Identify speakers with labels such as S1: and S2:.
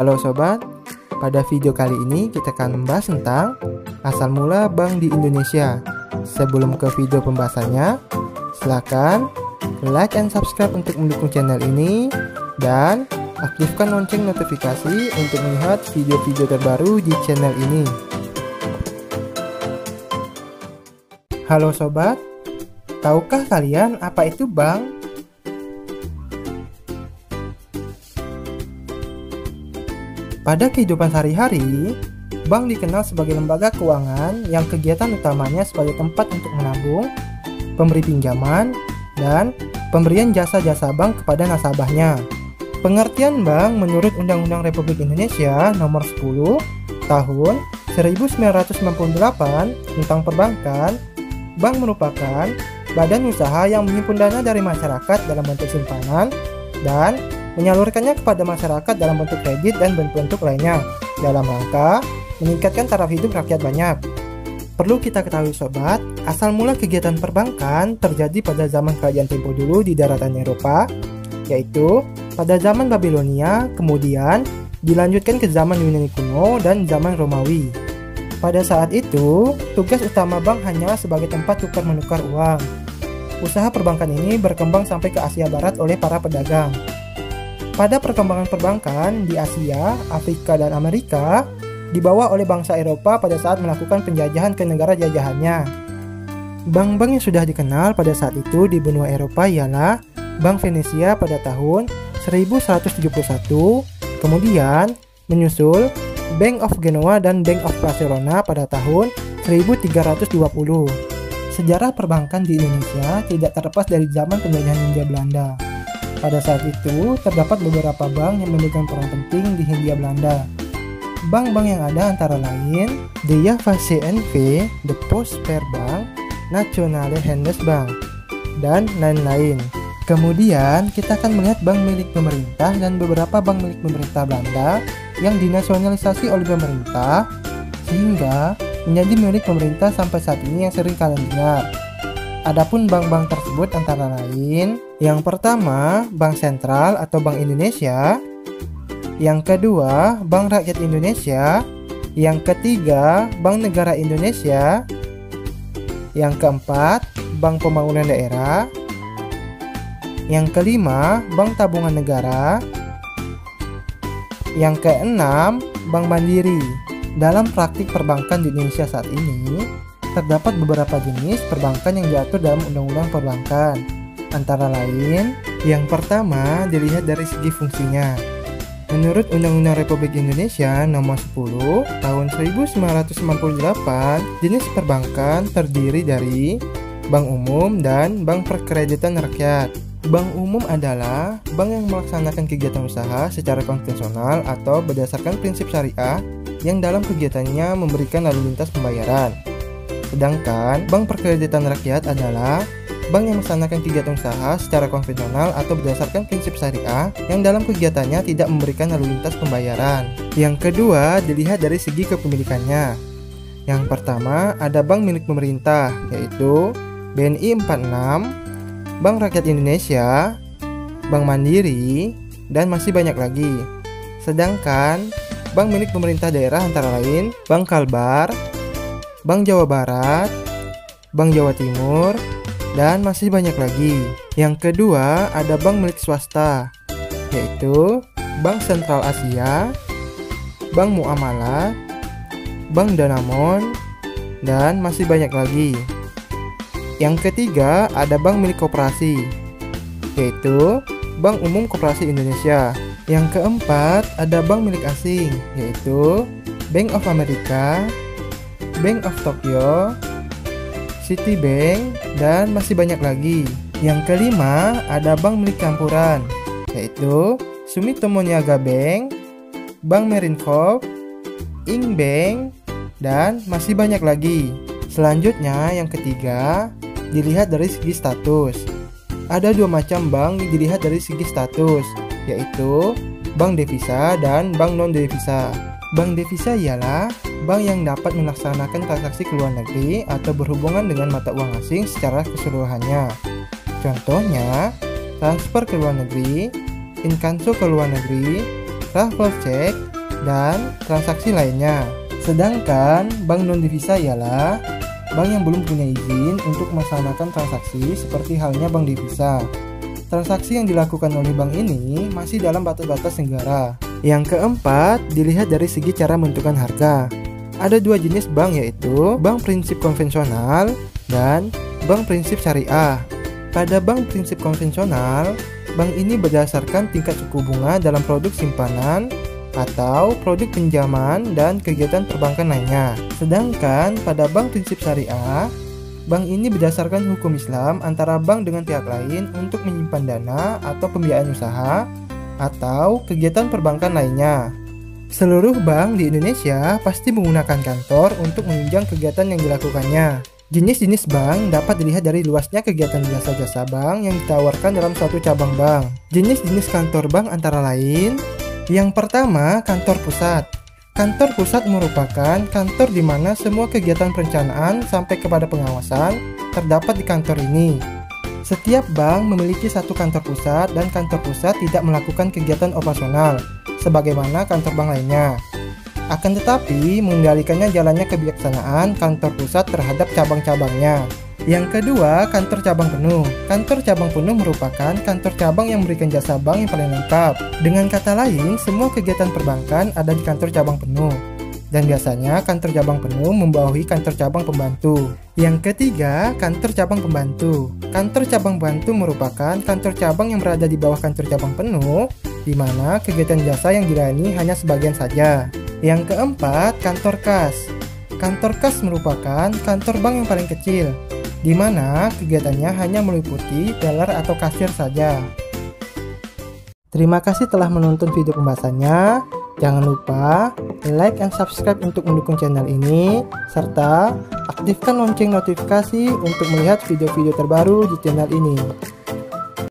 S1: Halo sobat, pada video kali ini kita akan membahas tentang asal mula bank di Indonesia. Sebelum ke video pembahasannya, silakan like and subscribe untuk mendukung channel ini dan aktifkan lonceng notifikasi untuk melihat video-video terbaru di channel ini. Halo sobat, tahukah kalian apa itu bank? Pada kehidupan sehari-hari, bank dikenal sebagai lembaga keuangan yang kegiatan utamanya sebagai tempat untuk menabung, pemberi pinjaman, dan pemberian jasa-jasa bank kepada nasabahnya. Pengertian bank menurut Undang-Undang Republik Indonesia Nomor 10 Tahun 1998 tentang perbankan, bank merupakan badan usaha yang menghimpun dana dari masyarakat dalam bentuk simpanan dan menyalurkannya kepada masyarakat dalam bentuk kredit dan bentuk-bentuk lainnya dalam rangka meningkatkan taraf hidup rakyat banyak. Perlu kita ketahui sobat, asal mula kegiatan perbankan terjadi pada zaman kerajaan tempo dulu di daratan Eropa, yaitu pada zaman Babilonia, kemudian dilanjutkan ke zaman Yunani kuno dan zaman Romawi. Pada saat itu, tugas utama bank hanya sebagai tempat tukar-menukar uang. Usaha perbankan ini berkembang sampai ke Asia Barat oleh para pedagang. Pada perkembangan perbankan di Asia, Afrika, dan Amerika dibawa oleh bangsa Eropa pada saat melakukan penjajahan ke negara jajahannya. Bank-bank yang sudah dikenal pada saat itu di benua Eropa ialah Bank Venesia pada tahun 1171, kemudian menyusul Bank of Genoa dan Bank of Barcelona pada tahun 1320. Sejarah perbankan di Indonesia tidak terlepas dari zaman penjajahan Hindia Belanda. Pada saat itu, terdapat beberapa bank yang memegang peran penting di Hindia Belanda. Bank-bank yang ada antara lain De Java CNV, De Postbank, Nationale Handelsbank, dan lain-lain. Kemudian, kita akan melihat bank milik pemerintah dan beberapa bank milik pemerintah Belanda yang dinasionalisasi oleh pemerintah, sehingga menjadi milik pemerintah sampai saat ini yang sering kalian dengar. Adapun bank-bank tersebut antara lain, yang pertama, Bank Sentral atau Bank Indonesia, yang kedua, Bank Rakyat Indonesia, yang ketiga, Bank Negara Indonesia, yang keempat, Bank Pembangunan Daerah, yang kelima, Bank Tabungan Negara, yang keenam, Bank Mandiri. Dalam praktik perbankan di Indonesia saat ini, terdapat beberapa jenis perbankan yang diatur dalam Undang-Undang Perbankan. Antara lain, yang pertama dilihat dari segi fungsinya. Menurut Undang-Undang Republik Indonesia Nomor 10 Tahun 1998, jenis perbankan terdiri dari bank umum dan bank perkreditan rakyat. Bank umum adalah bank yang melaksanakan kegiatan usaha secara konvensional atau berdasarkan prinsip syariah yang dalam kegiatannya memberikan lalu lintas pembayaran. Sedangkan bank perkreditan rakyat adalah bank yang melaksanakan kegiatan usaha secara konvensional atau berdasarkan prinsip syariah yang dalam kegiatannya tidak memberikan lalu lintas pembayaran. Yang kedua dilihat dari segi kepemilikannya. Yang pertama ada bank milik pemerintah, yaitu BNI 46, Bank Rakyat Indonesia, Bank Mandiri, dan masih banyak lagi. Sedangkan bank milik pemerintah daerah antara lain Bank Kalbar, Bank Jawa Barat, Bank Jawa Timur, dan masih banyak lagi. Yang kedua ada bank milik swasta, yaitu Bank Sentral Asia, Bank Muamalat, Bank Danamon, dan masih banyak lagi. Yang ketiga ada bank milik koperasi, yaitu Bank Umum Koperasi Indonesia. Yang keempat ada bank milik asing, yaitu Bank of America, Bank of Tokyo, Citibank, dan masih banyak lagi. Yang kelima ada bank milik campuran, yaitu Sumitomo Niaga Bank, Bank Marincop, Inbank, dan masih banyak lagi. Selanjutnya yang ketiga dilihat dari segi status. Ada dua macam bank dilihat dari segi status, yaitu bank devisa dan bank non devisa. Bank devisa ialah bank yang dapat melaksanakan transaksi ke luar negeri atau berhubungan dengan mata uang asing secara keseluruhannya. Contohnya, transfer ke luar negeri, inkanso ke luar negeri, travel check, dan transaksi lainnya. Sedangkan bank non-devisa ialah bank yang belum punya izin untuk melaksanakan transaksi seperti halnya bank devisa. Transaksi yang dilakukan oleh bank ini masih dalam batas-batas negara. Yang keempat, dilihat dari segi cara menentukan harga. Ada dua jenis bank, yaitu bank prinsip konvensional dan bank prinsip syariah. Pada bank prinsip konvensional, bank ini berdasarkan tingkat suku bunga dalam produk simpanan atau produk pinjaman dan kegiatan perbankan lainnya. Sedangkan pada bank prinsip syariah, bank ini berdasarkan hukum Islam antara bank dengan pihak lain untuk menyimpan dana atau pembiayaan usaha atau kegiatan perbankan lainnya. Seluruh bank di Indonesia pasti menggunakan kantor untuk menunjang kegiatan yang dilakukannya. Jenis-jenis bank dapat dilihat dari luasnya kegiatan jasa-jasa bank yang ditawarkan dalam suatu cabang bank. Jenis-jenis kantor bank antara lain, yang pertama, kantor pusat. Kantor pusat merupakan kantor di mana semua kegiatan perencanaan sampai kepada pengawasan terdapat di kantor ini. Setiap bank memiliki satu kantor pusat dan kantor pusat tidak melakukan kegiatan operasional sebagaimana kantor bank lainnya. Akan tetapi, mengendalikannya jalannya kebijaksanaan kantor pusat terhadap cabang-cabangnya. Yang kedua, kantor cabang penuh. Kantor cabang penuh merupakan kantor cabang yang memberikan jasa bank yang paling lengkap. Dengan kata lain, semua kegiatan perbankan ada di kantor cabang penuh. Dan biasanya kantor cabang penuh membawahi kantor cabang pembantu. Yang ketiga, kantor cabang pembantu. Kantor cabang pembantu merupakan kantor cabang yang berada di bawah kantor cabang penuh, di mana kegiatan jasa yang dilayani hanya sebagian saja. Yang keempat, kantor kas. Kantor kas merupakan kantor bank yang paling kecil, di mana kegiatannya hanya meliputi teller atau kasir saja. Terima kasih telah menonton video pembahasannya. Jangan lupa like and subscribe untuk mendukung channel ini, serta aktifkan lonceng notifikasi untuk melihat video-video terbaru di channel ini.